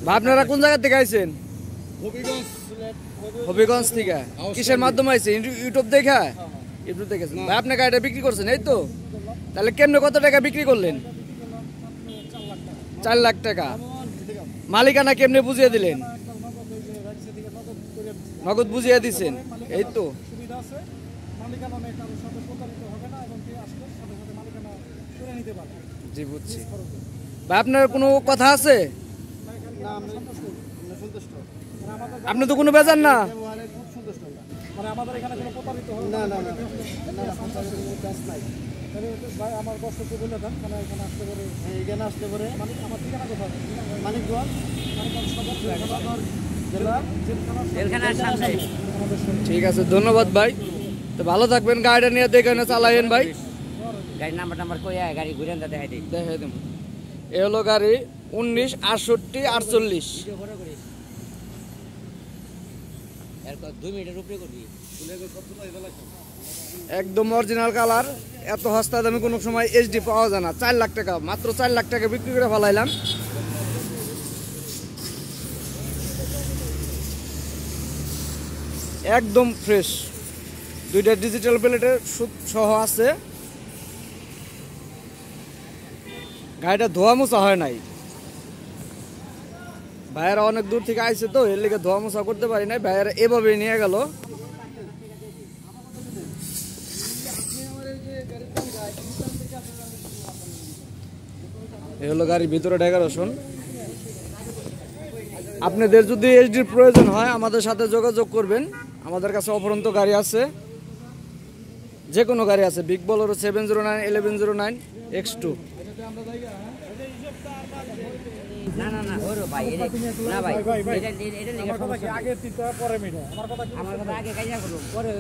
ভাই আপনারা কোন জায়গা থেকে আইছেন? হবিগঞ্জ থেকে। কিসের মাধ্যমে আইছেন? ইউটিউব দেখা? ইউটিউব দেখেছেন। ভাই আপনি গাড়িটা বিক্রি করছেন এই তো? তাহলে কেমনে কত টাকা বিক্রি করলেন? 4 লাখ টাকা। মালিকানা কেমনে বুঝিয়ে দিলেন? নগদ বুঝিয়ে দিছেন এই তো। জি বুঝছি। ভাই আপনার কোনো কথা আছে? আপনি তো কোনো বেজান না? ঠিক আছে ধন্যবাদ ভাই। তো ভালো থাকবেন, গাড়িটা নিয়ে দেখে চালাইন ভাই। গাড়ি নাম্বার কইয়া গাড়ি ঘুরে দেখাই দিই। দেখাই দেব। এ হলো গাড়ি 196848। একদম অরিজিনাল কালার। এত সস্তা দামে কোনো সময় এইচডি পাওয়া যায় না। 4 লাখ টাকা, মাত্র 4 লাখ টাকা বিক্রি করে ফেলাইলাম। একদম ফ্রেশ, 2টা ডিজিটাল প্লেটের সহ আছে। গাড়িটা ধোয়া মোছা হয় নাই। ভাইয়েরা অনেক দূর থেকে আইছে তো, এর লিগে ধোয়া মোছা করতে পারি নাই। ভাইয়েরা এভাবে নিয়ে গেল। এই হলো গাড়ির ভিতরে ডেকোরেশন। আপনাদের যদি এইচডির প্রয়োজন হয় আমাদের সাথে যোগাযোগ করবেন। আমাদের কাছে অফুরন্ত গাড়ি আছে, যে কোনো গাড়ি আছে। Big Bolero 709 1109 X2। না না না ওরো ভাই না ভাই এটা আগে দিতে পরে মিটা আমার কথা আগে কাইয়া করব পরে